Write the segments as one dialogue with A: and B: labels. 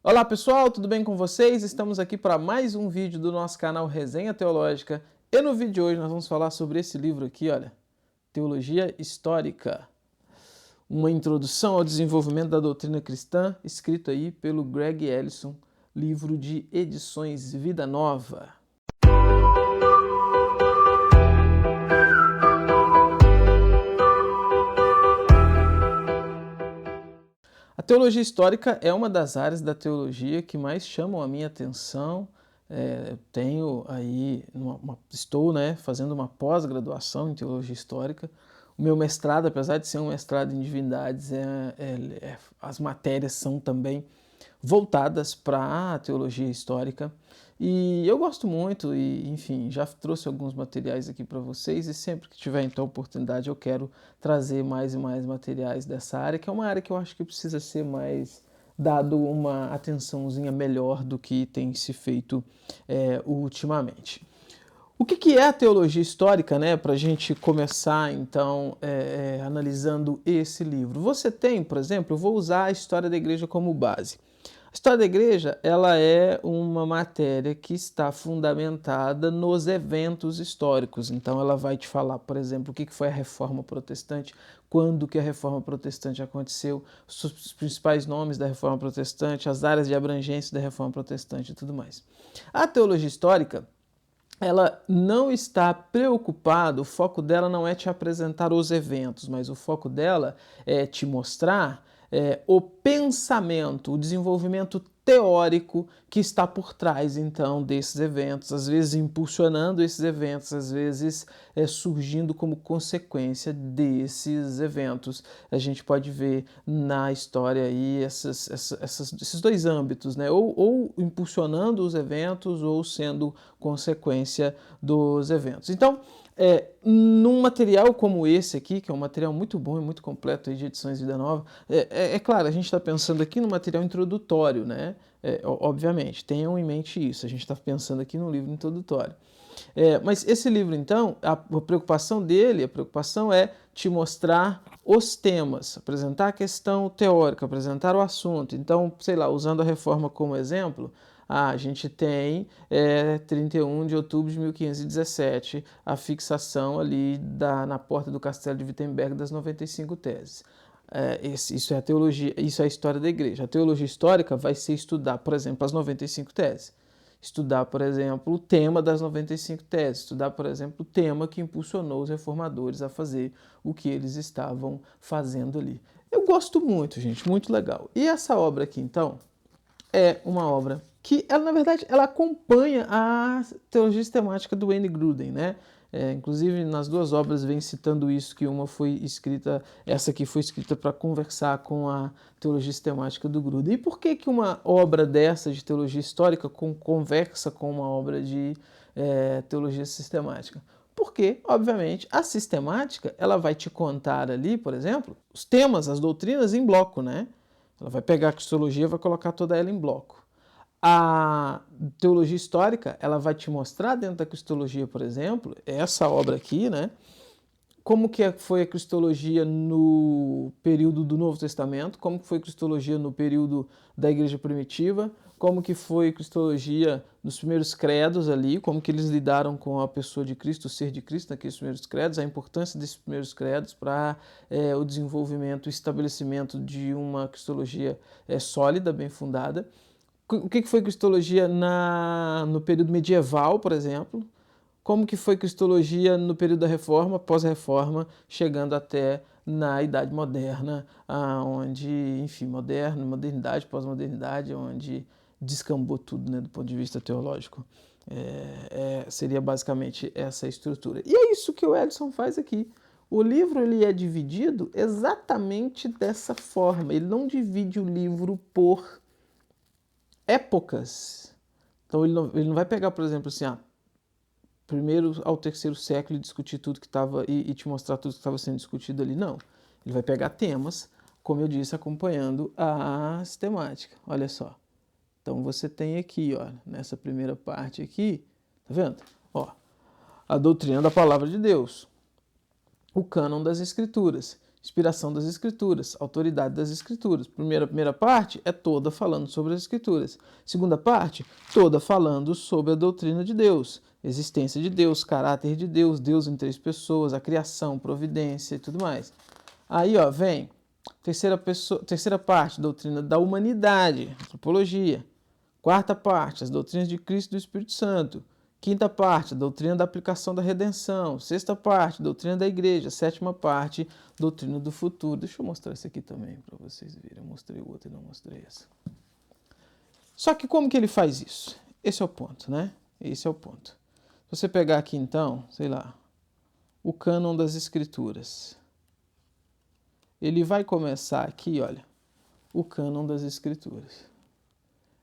A: Olá pessoal, tudo bem com vocês? Estamos aqui para mais um vídeo do nosso canal Resenha Teológica e no vídeo de hoje nós vamos falar sobre esse livro aqui, olha, Teologia Histórica, uma introdução ao desenvolvimento da doutrina cristã, escrito aí pelo Greg Ellison, livro de edições Vida Nova. A teologia histórica é uma das áreas da teologia que mais chamam a minha atenção. Estou fazendo uma pós-graduação em teologia histórica. O meu mestrado, apesar de ser um mestrado em divindades, as matérias são também voltadas para a teologia histórica. E eu gosto muito e, enfim, já trouxe alguns materiais aqui para vocês e sempre que tiver, então, oportunidade eu quero trazer mais e mais materiais dessa área, que é uma área que eu acho que precisa ser mais dado uma atençãozinha melhor do que tem se feito ultimamente. O que é a teologia histórica, né? Para a gente começar, então, analisando esse livro. Você tem, por exemplo, eu vou usar a história da igreja como base. A história da igreja, ela é uma matéria que está fundamentada nos eventos históricos. Então, ela vai te falar, por exemplo, o que foi a Reforma Protestante, quando que a Reforma Protestante aconteceu, os principais nomes da Reforma Protestante, as áreas de abrangência da Reforma Protestante e tudo mais. A teologia histórica, ela não está preocupada, o foco dela não é te apresentar os eventos, mas o foco dela é te mostrar o pensamento, o desenvolvimento teórico que está por trás, então, desses eventos, às vezes impulsionando esses eventos, às vezes surgindo como consequência desses eventos. A gente pode ver na história aí esses dois âmbitos, né? Ou impulsionando os eventos ou sendo consequência dos eventos. Então, num material como esse aqui, que é um material muito bom e muito completo aí de edições Vida Nova, claro, a gente está pensando aqui no material introdutório, né? Obviamente, tenham em mente isso, a gente está pensando aqui no livro introdutório. Mas esse livro, então, a preocupação dele, a preocupação é te mostrar os temas, apresentar a questão teórica, apresentar o assunto. Então, sei lá, usando a reforma como exemplo, a gente tem 31 de outubro de 1517, a fixação ali na porta do castelo de Wittenberg das 95 teses. Isso é a teologia, isso é a história da igreja. A teologia histórica vai ser estudar, por exemplo, as 95 teses. Estudar, por exemplo, o tema das 95 teses. Estudar, por exemplo, o tema que impulsionou os reformadores a fazer o que eles estavam fazendo ali. Eu gosto muito, gente, muito legal. E essa obra aqui, então, é uma obra que, ela, na verdade, ela acompanha a teologia sistemática do Wayne Grudem, né? Inclusive, nas duas obras vem citando isso, que uma foi escrita, essa aqui foi escrita para conversar com a teologia sistemática do Grudem. E por que uma obra dessa de teologia histórica conversa com uma obra de teologia sistemática? Porque, obviamente, a sistemática, ela vai te contar ali, por exemplo, os temas, as doutrinas em bloco, né? Ela vai pegar a cristologia e vai colocar toda ela em bloco. A teologia histórica, ela vai te mostrar dentro da cristologia, por exemplo, essa obra aqui, né? Como que foi a cristologia no período do Novo Testamento, como que foi a cristologia no período da Igreja Primitiva, como que foi a cristologia nos primeiros credos ali, como que eles lidaram com a pessoa de Cristo, o ser de Cristo naqueles primeiros credos, a importância desses primeiros credos para o desenvolvimento, o estabelecimento de uma cristologia sólida, bem fundada. O que foi cristologia no período medieval, por exemplo, como que foi cristologia no período da Reforma, pós-Reforma, chegando até na Idade Moderna, onde, enfim, modernidade, pós-modernidade, onde descambou tudo, né, do ponto de vista teológico. Seria basicamente essa estrutura. E é isso que o Ellison faz aqui. O livro ele é dividido exatamente dessa forma. Ele não divide o livro por épocas. Então ele não vai pegar, por exemplo, assim, primeiro ao terceiro século e discutir tudo que estava e te mostrar tudo que estava sendo discutido ali. Não. Ele vai pegar temas, como eu disse, acompanhando a sistemática. Olha só. Então você tem aqui, ó, nessa primeira parte aqui, tá vendo? Ó, a doutrina da palavra de Deus, o cânon das escrituras, inspiração das Escrituras, autoridade das Escrituras. Primeira parte é toda falando sobre as Escrituras. Segunda parte, toda falando sobre a doutrina de Deus, existência de Deus, caráter de Deus, Deus em 3 pessoas, a criação, providência e tudo mais. Aí, ó, vem terceira parte, doutrina da humanidade, antropologia. Quarta parte, as doutrinas de Cristo e do Espírito Santo. Quinta parte, doutrina da aplicação da redenção. Sexta parte, doutrina da igreja. Sétima parte, doutrina do futuro. Deixa eu mostrar isso aqui também para vocês verem. Eu mostrei o outro e não mostrei essa. Só que como que ele faz isso? Esse é o ponto, né? Esse é o ponto. Se você pegar aqui então, sei lá, o cânon das Escrituras. Ele vai começar aqui, olha, o cânon das Escrituras.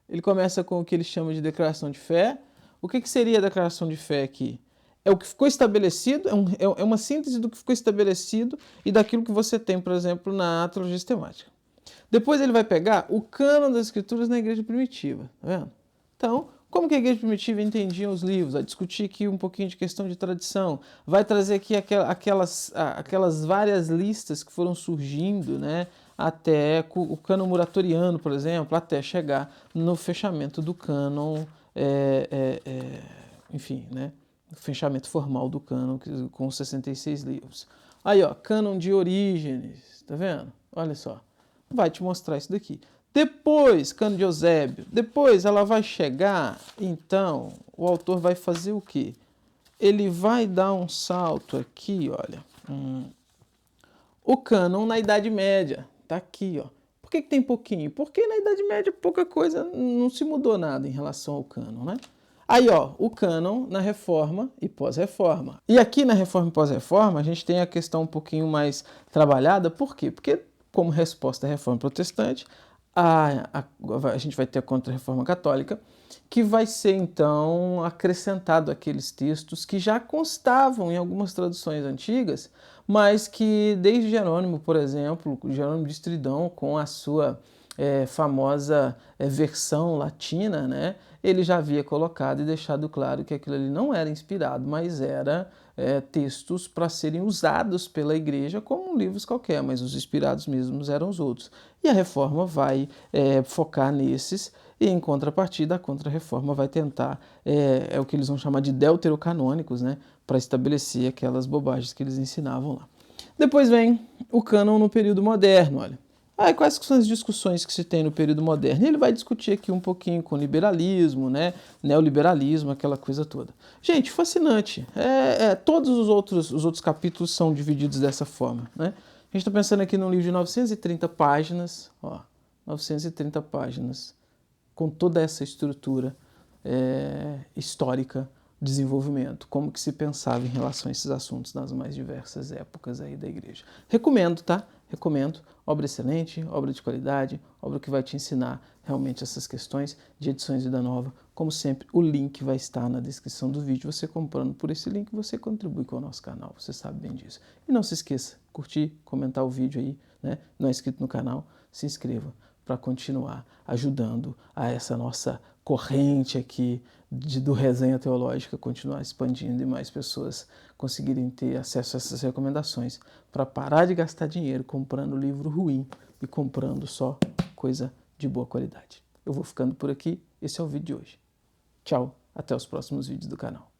A: Ele começa com o que ele chama de declaração de fé. O que seria a declaração de fé aqui? É o que ficou estabelecido, é uma síntese do que ficou estabelecido e daquilo que você tem, por exemplo, na teologia sistemática. Depois ele vai pegar o cânon das Escrituras na igreja primitiva, tá vendo? Então, como que a igreja primitiva entendia os livros? Vai discutir aqui um pouquinho de questão de tradição, vai trazer aqui aquelas várias listas que foram surgindo, né? Até o cânon muratoriano, por exemplo, até chegar no fechamento do cânon, enfim, né? O fechamento formal do cânon com os 66 livros. Aí, ó, cânon de Orígenes, tá vendo? Olha só, vai te mostrar isso daqui. Depois, cânon de Eusébio, depois ela vai chegar, então, o autor vai fazer o quê? Ele vai dar um salto aqui, olha, o cânon na Idade Média, tá aqui, ó. Por que tem pouquinho? Porque na Idade Média pouca coisa, não se mudou nada em relação ao cânon, né? Aí, ó, o cânon na Reforma e pós-Reforma. E aqui na Reforma e pós-Reforma a gente tem a questão um pouquinho mais trabalhada, por quê? Porque, como resposta à Reforma Protestante, a gente vai ter a Contra-Reforma Católica, que vai ser, então, acrescentado aqueles textos que já constavam em algumas traduções antigas, mas que, desde Jerônimo, por exemplo, Jerônimo de Estridão, com a sua famosa versão latina, né, ele já havia colocado e deixado claro que aquilo ali não era inspirado, mas era textos para serem usados pela igreja como livros qualquer, mas os inspirados mesmos eram os outros. E a Reforma vai focar nesses, e em contrapartida a Contra-Reforma vai tentar, é o que eles vão chamar de deuterocanônicos, né, para estabelecer aquelas bobagens que eles ensinavam lá. Depois vem o cânon no período moderno, olha. Aí, quais são as discussões que se tem no período moderno? Ele vai discutir aqui um pouquinho com liberalismo, né, neoliberalismo, aquela coisa toda. Gente, fascinante. Todos os outros capítulos são divididos dessa forma, né? A gente está pensando aqui num livro de 930 páginas, ó, 930 páginas, com toda essa estrutura histórica, desenvolvimento, como que se pensava em relação a esses assuntos nas mais diversas épocas aí da igreja. Recomendo, tá? Recomendo. Obra excelente, obra de qualidade, obra que vai te ensinar realmente essas questões de edições Vida Nova. Como sempre, o link vai estar na descrição do vídeo. Você comprando por esse link, você contribui com o nosso canal, você sabe bem disso. E não se esqueça, curtir, comentar o vídeo aí, né? Não é inscrito no canal, se inscreva para continuar ajudando a essa nossa corrente aqui do Resenha Teológica continuar expandindo e mais pessoas conseguirem ter acesso a essas recomendações para parar de gastar dinheiro comprando livro ruim e comprando só coisa de boa qualidade. Eu vou ficando por aqui. Esse é o vídeo de hoje. Tchau, até os próximos vídeos do canal.